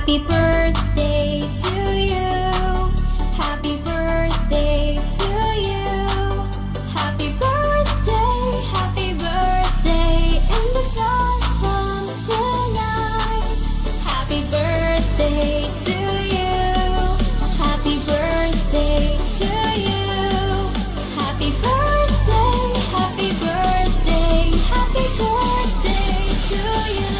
Happy birthday to you. Happy birthday to you. Happy birthday in the sun from tonight. Happy birthday to you. Happy birthday to you. Happy birthday, happy birthday, happy birthday to you.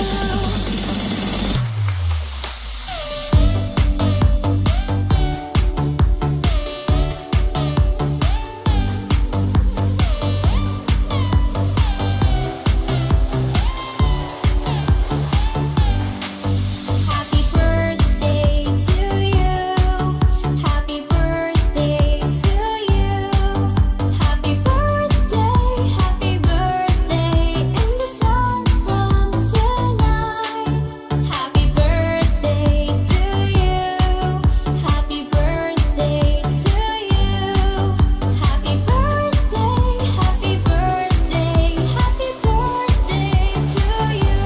Happy birthday to you. Happy birthday to you. Happy birthday in the sun from tonight. Happy birthday to you. Happy birthday to you. Happy birthday, happy birthday, happy birthday to you.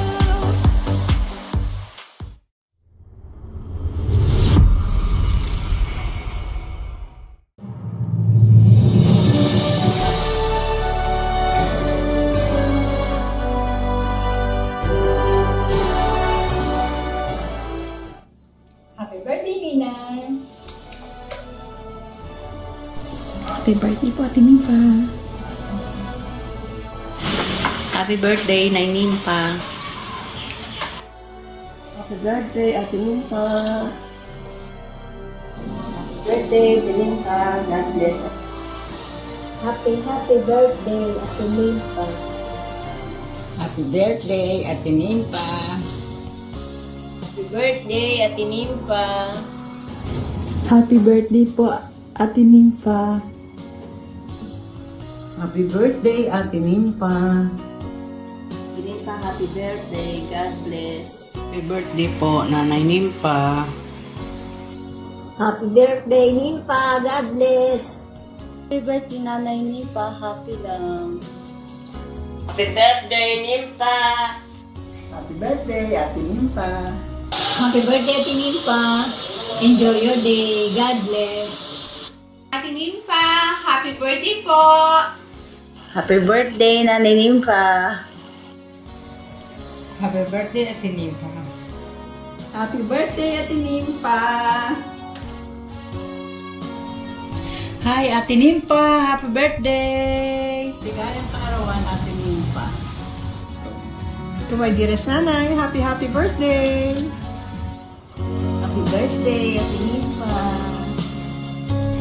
Happy birthday, Ninay! Happy birthday po, Ate Niva. Happy birthday, Nainimpa. Happy birthday, Ate Nimpa. Birthday, Belinka. God bless. Happy birthday, Ate Ninfa! Happy birthday, Ate Nimpa. Happy birthday, Ate Nimpa. Happy birthday po, Ate Nimfa. Happy birthday, Ate Nimpa. Belinka, happy birthday. God bless. Happy birthday po, Nanay Nimpa. Happy birthday, Ninfa! God bless! Happy birthday, Nanay Nimpa. Happy lang. Happy birthday, Nimpa. Happy birthday, Ate Nimpa. Happy birthday, Ate Ninfa! Enjoy your day. God bless! Ate Nimpa, happy birthday po. Happy birthday, Nanay Nimpa. Happy birthday, Ate Nimpa. Happy birthday, Ate Nimpa. Hi, Ate Nimpa. Happy birthday. Ligayang kaarawan, Ate Nimpa. To my dearest nanay, happy birthday. Happy birthday, Ate Nimpa.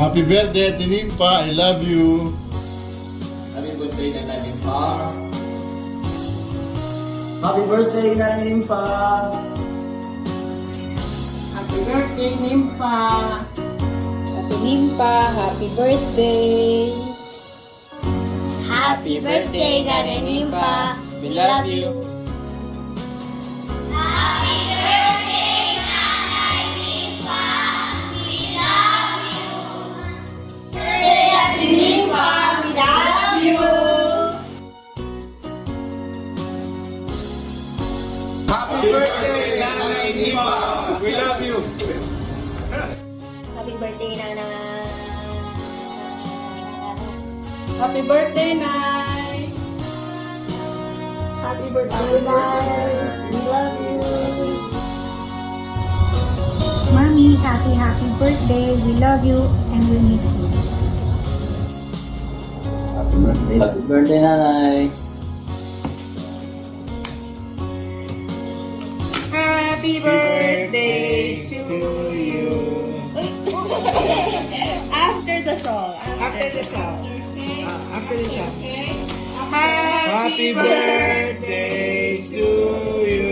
Happy birthday, Tinimpa. I love you. Happy birthday na natin, Far. Happy birthday, Nanay Nimpa. Happy birthday, Nimpa. Ate Ninfa, happy birthday! Happy birthday, Nanay Nimpa. We love you. Happy birthday, Nanay Nimpa. We love you. Birthday, Ate Nimpa. We love you. Happy birthday, Nanay Nimpa. We love you. Happy birthday, Nanay! Happy birthday, Nay. Happy birthday, Nay! We love you! Mommy, happy birthday. We love you and we miss you. Happy birthday, Nanay. Happy birthday to you. After the song. After the song. Happy birthday to you.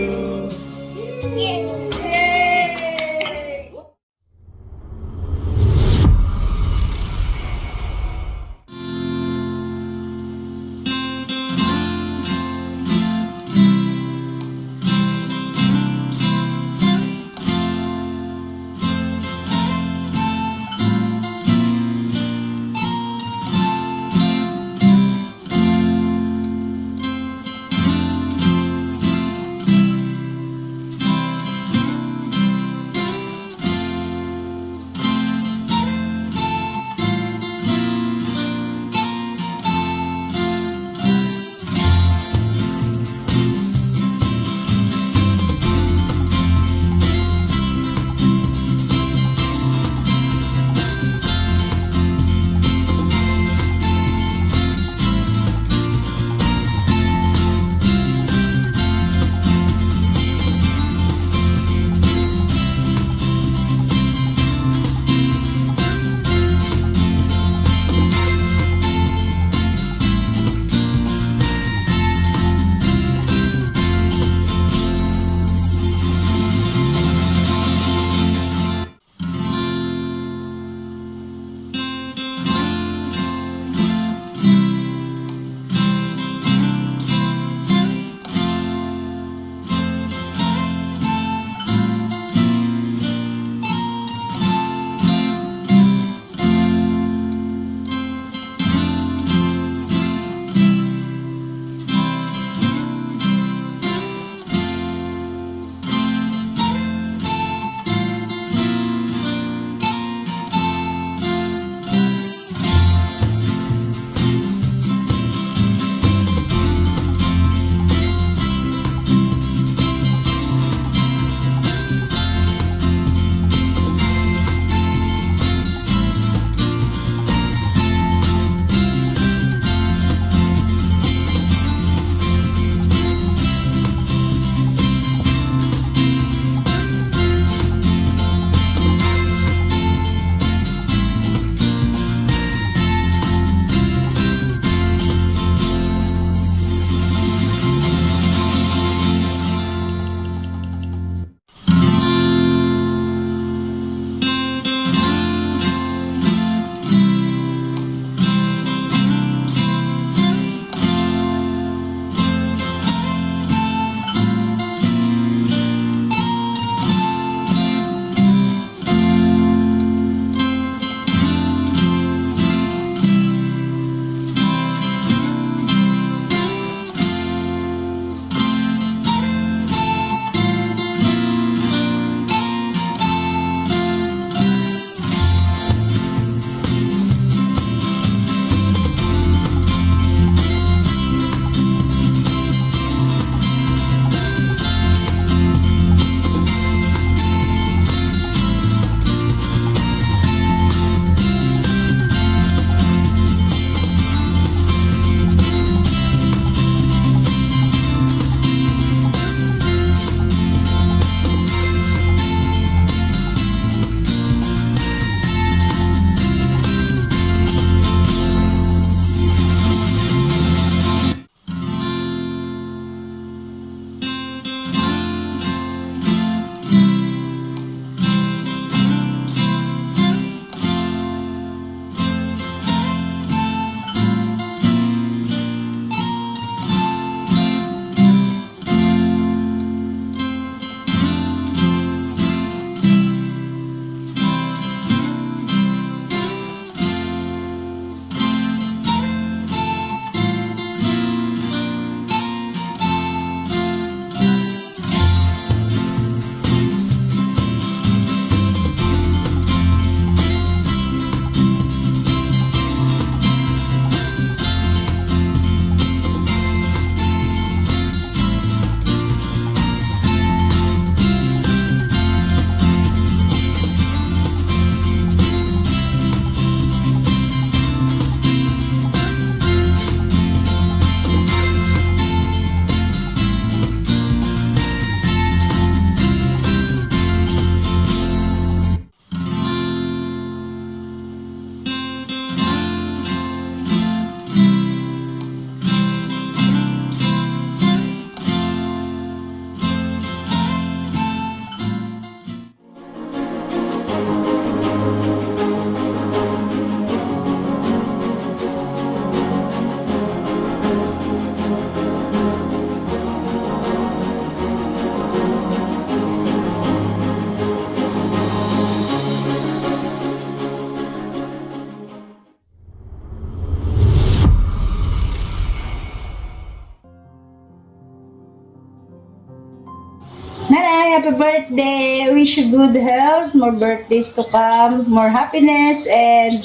happy birthday. Wish you good health, more birthdays to come, more happiness, and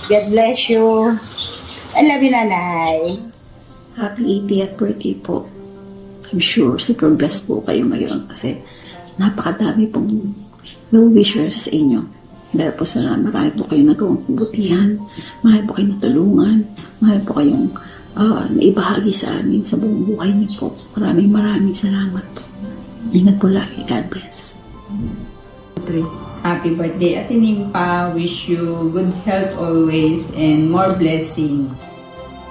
God bless you. I love you, Nanay. Happy 80th birthday po. I'm sure super blessed po kayo ngayon kasi napakadami pong well-wishers sa inyo. Dahil po sa marami po kayong nagawang kabutihan, marami po kayong natulungan, marami po kayong naibahagi sa amin sa buong buhay niyo po. Maraming salamat po. Ingat po lagi. God bless. Happy birthday, Ate Nimpa. Wish you good health always and more blessing.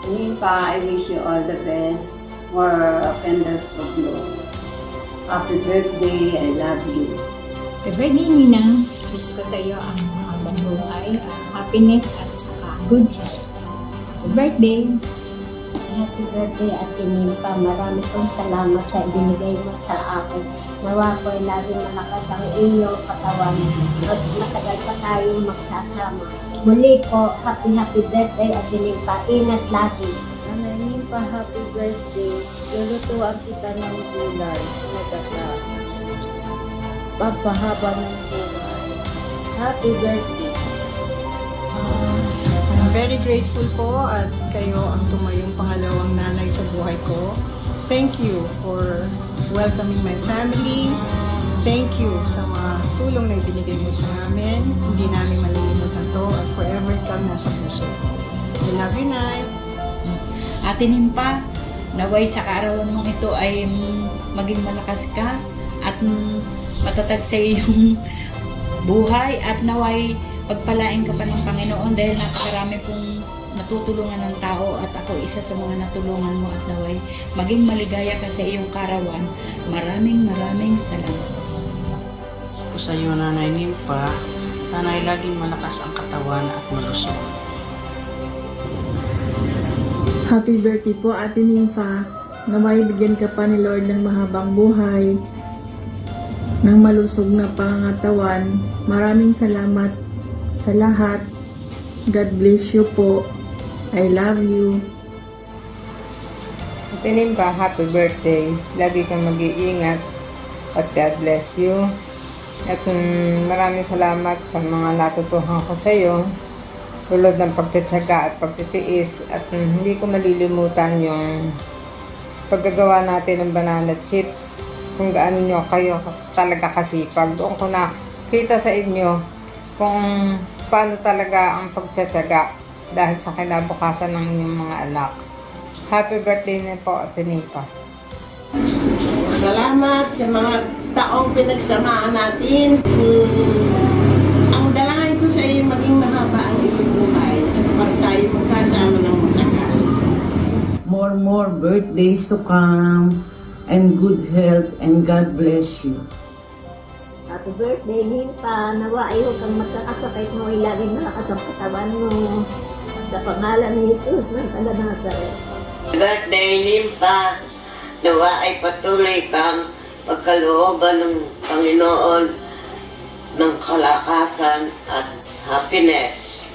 Nimpa, I wish you all the best. More candles to blow. Happy birthday. I love you. Happy birthday, Nina. Wish ko sa iyo ang mahabang buhay, happiness at saka good health. Happy birthday. Happy birthday, Ate Nimpa. Marami pong salamat sa ibinigay mo sa akin. Nawa ko'y laging malakas ang iyong katawan at matagal pa tayong magsasama. Muli po, happy birthday, Ate Nimpa. Ingat lagi. Nanay Nimpa, happy birthday. Lulutuan kita ng gulay. Pagpahaba ng buhay. Happy birthday. I'm very grateful po at kayo ang tumayong pangalawang nanay sa buhay ko. Thank you for welcoming my family. Thank you sa mga tulong na ibinigay mo sa amin. Hindi namin malilimutan to at forever kang nasa puso ko. I love you, Nay. Ate Nimpa, naway sa kaarawan mong ito ay maging malakas ka at matatag sa iyong buhay at naway pagpalain ka pa ng Panginoon dahil napakarami pong natutulungan ng tao at ako isa sa mga natulungan mo at naway maging maligaya ka sa iyong karawan. Maraming salamat. Ko sa iyo, Nanay Nimpa, sana ay laging malakas ang katawan at malusog. Happy birthday po, Ate Nimpa. Naway bigyan ka pa ni Lord ng mahabang buhay, ng malusog na pangangatawan. Maraming salamat sa lahat. God bless you po. I love you. Ate Nimpa, happy birthday. Lagi kang mag-iingat at God bless you. At maraming salamat sa mga natutuhan ko sa iyo. Tulad ng pagtitiyaga at pagtitiis at hindi ko malilimutan yung paggagawa natin ng banana chips, kung gaano nyo kayo talaga kasipag. Doon ko nakita sa inyo kung paano talaga ang pagtitiyaga dahil sa kinabukasan ng inyong mga anak. Happy birthday na po, Ate Nimpa. Salamat sa mga taong pinagsamaan natin. Ang dalangin ko sa iyo maging mahaba ang iyong buhay para tayo magkasama ng matagal. More birthdays to come and good health and God bless you. Happy birthday, Nimpa. Nawa ay huwag kang magkakasakit mo. Ay laging malakas ang katawan mo. Sa pangalan ni Jesus ng Nazaret. Birthday, Nimpa. Nawa ay patuloy kang pagkalooban ng Panginoon ng kalakasan at happiness.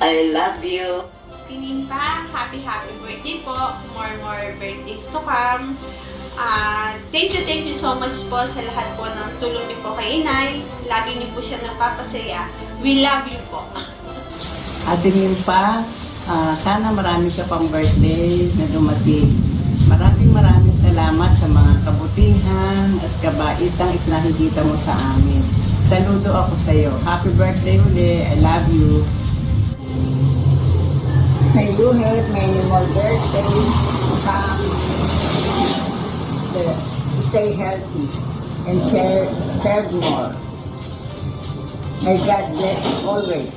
I love you. Nimpa, happy birthday po. More birthdays to come. Thank you so much po sa lahat po ng tulong niyo po kay Inay. Lagi niyo po siya napapasaya. We love you po. Ate Nimpa, sana marami siya pang birthday na dumating. Maraming salamat sa mga kabutihan at kabaitang ipinakikita mo sa amin. Saludo ako sa iyo. Happy birthday uli. I love you. May you health, may more birthdays. Stay healthy and serve more. May God bless you always.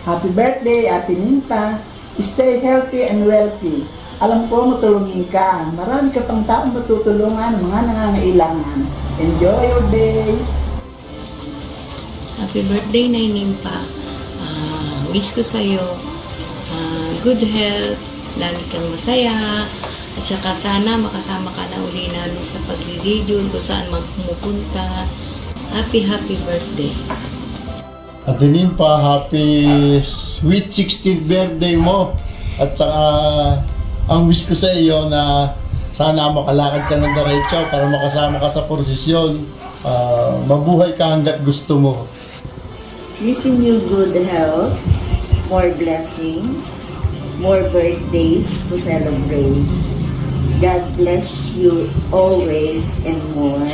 Happy birthday, Ate Nimpa. Stay healthy and wealthy. Alam ko, matulungin ka. Marami ka pang taong matutulungan, mga nangangailangan. Enjoy your day. Happy birthday, Nay Nimpa. Wish ko sa'yo good health, lagi kang masaya, at saka sana makasama ka na uli namin sa pagre-radio kung saan man pumupunta. Happy birthday. Ate Nimpa, happy sweet 16th birthday mo. At saka ang wish ko sa iyo na Sana makalakad ka ng diretso para makasama ka sa prosesyon. Mabuhay ka hanggat gusto mo. Wishing you good health, more blessings, more birthdays to celebrate. God bless you always and more.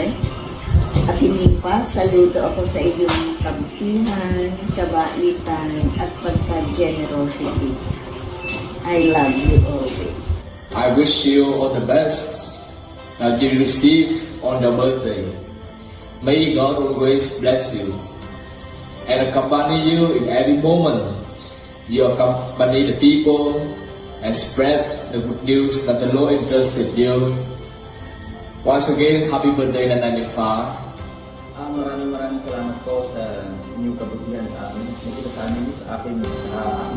At hindi pa, saludo ako sa iyong kabutihan, kabaitan, at pagka-generosity. I love you always. I wish you all the best that you receive on your birthday. May God always bless you and accompany you in every moment. You accompany the people and spread the good news that the Lord entrusted you. Once again, happy birthday, Nanay Nipa. Maraming salamat po sa inyong kabutihan sa amin. Nakita sa amin, sa aking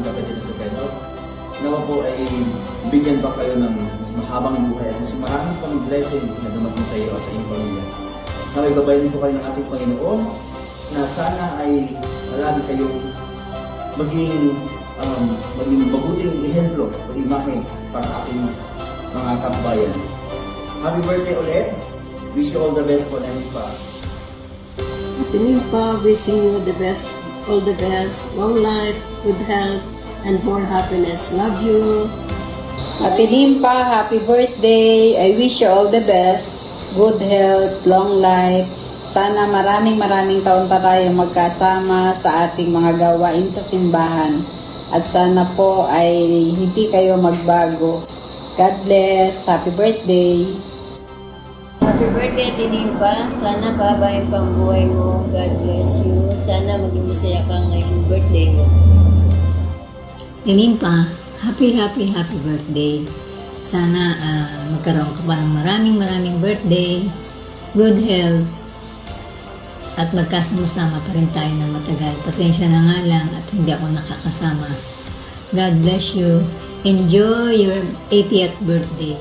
kapatid na sa Pedro. Nawa po ay bigyan pa kayo ng mas mahabang buhay at mas maraming pang blessing na dumating sa iyo at sa inyong pamilya. Naway gabayan po kayo ng ating Panginoon na sana ay marami kayong maging mabuting ehemplo o imahe para sa ating mga kababayan. Happy birthday ulit. Wish you all the best po, Nanay Pa. Nimpa, wishing you the best, all the best, long life, good health, and more happiness. Love you. Ate Nimpa, happy birthday. I wish you all the best, good health, long life. Sana maraming taon pa tayo magkasama sa ating mga gawain sa simbahan. At sana po ay hindi kayo magbago. God bless. Happy birthday. Happy birthday, Tinimpa. Sana baba yung pangbuhay mo. God bless you. Sana maging masaya ka ngayong birthday mo. Tinimpa, happy birthday. Sana magkaroon ka pa ng maraming birthday, good health, at magkasama-sama pa rin tayo ng matagal. Pasensya na nga lang at hindi ako nakakasama. God bless you. Enjoy your 80th birthday.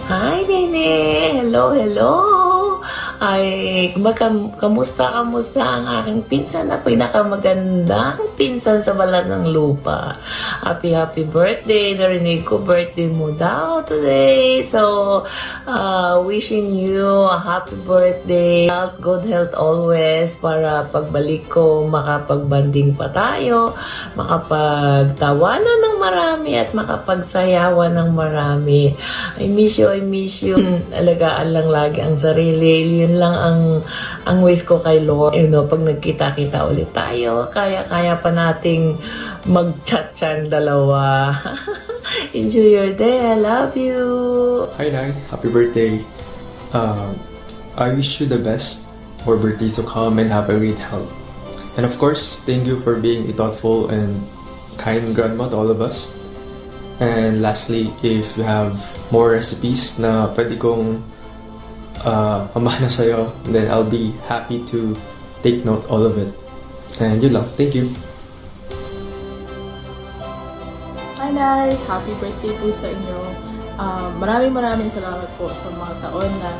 Hi, Nene! Hello! Ay, kamusta ang aking pinsan na pinakamagandang pinsan sa balat ng lupa. Happy birthday! Narinig ko birthday mo daw today. So, wishing you a happy birthday. Good health always para pagbalik ko makapagbanding pa tayo, makapagtawanan ng marami at makapagsayawan ng marami. I miss you. Alagaan lang lagi ang sarili. Yun lang ang wish ko kay Lord. Pag nagkita-kita ulit tayo, kaya pa nating mag-chat-chan dalawa. Enjoy your day. I love you. Hi, Nay. Happy birthday. I wish you the best for birthdays to come and have a great health. And of course, thank you for being a thoughtful and kind grandma to all of us. And lastly, if you have more recipes na pwede kong pamana sa'yo, then I'll be happy to take note all of it. And yun lang. Thank you. Hi, Nay! Happy birthday po sa inyo. Maraming salamat po sa mga taon na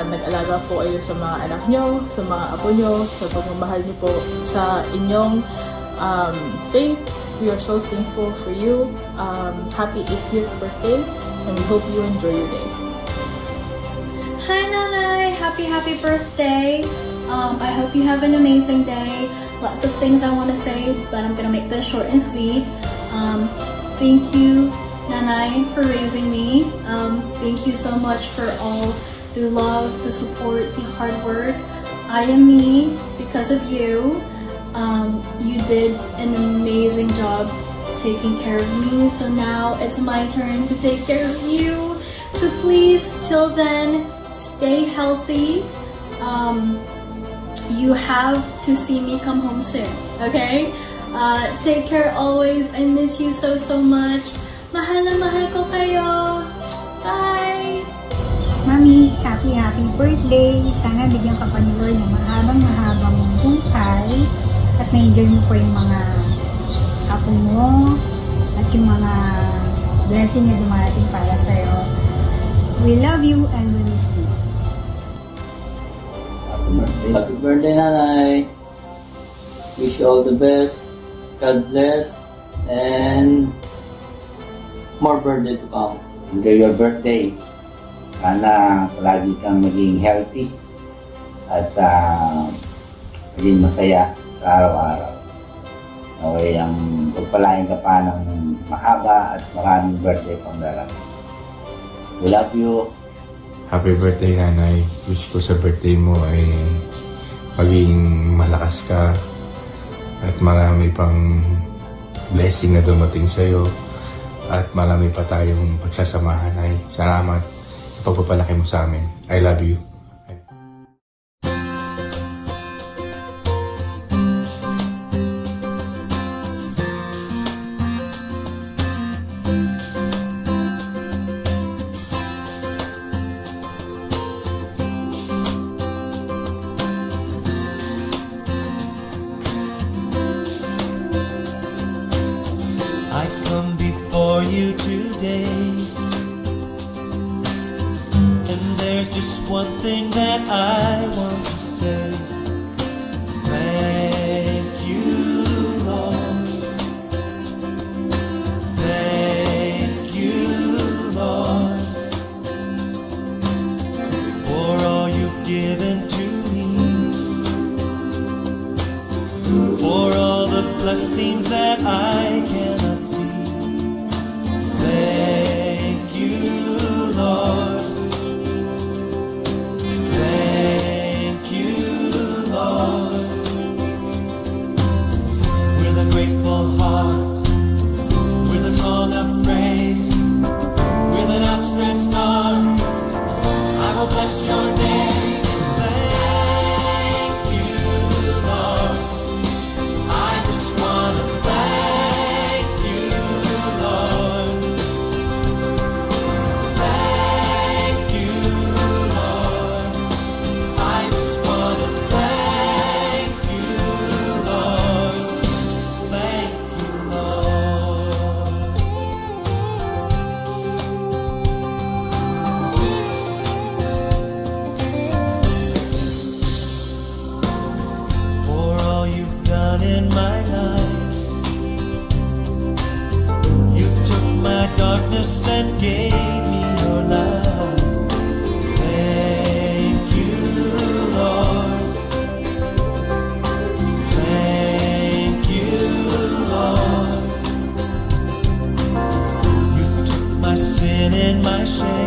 nag-alaga po kayo sa mga anak nyo, sa mga apo nyo, sa pagmamahal nyo po sa inyong faith. We are so thankful for you. Happy 80th birthday, and we hope you enjoy your day. Hi, Nanay! Happy birthday! I hope you have an amazing day. Lots of things I want to say, but I'm gonna make this short and sweet. Thank you, Nanay, for raising me. Thank you so much for all the love, the support, the hard work. I am me because of you. You did an amazing job taking care of me, so now it's my turn to take care of you. So please, till then, stay healthy. You have to see me come home soon, okay? Take care always. I miss you so much. Mahal na mahal ko kayo. Bye! Mami, happy birthday! Sana bigyan ka pa ni Lord ng mahabang buhay at ma-enjoy mo po yung mga apo mo at yung mga blessing na dumarating para sa'yo. We love you and we miss you. Happy birthday, Nanay! Wish you all the best. God bless. And more birthday to come. Enjoy your birthday. Sana palagi kang maging healthy at maging masaya sa araw-araw. Naway ang pagpalain ka pa ng mahaba at maraming birthday pang darating. We love you. Happy birthday, Nanay. Wish ko sa birthday mo ay maging malakas ka at marami pang blessing na dumating sa'yo at marami pa tayong pagsasamahan. Ay, salamat sa pagpapalaki mo sa amin. I love you. I come before you today, and there's just one thing that I want to say. Thank you, Lord. Thank you, Lord, for all you've given to me, for all the blessings that I cannot see. Thank you, Lord. Thank you, Lord. With a grateful heart, with a song of praise, with an outstretched arm, I will bless your name. Thank you, Lord. I just want to thank you, Lord. Thank you, Lord. I just want to thank you, Lord. Thank you, Lord. For all you've done in my life, you took my darkness and gave me your light. Thank you, Lord. Thank you, Lord. You took my sin and my shame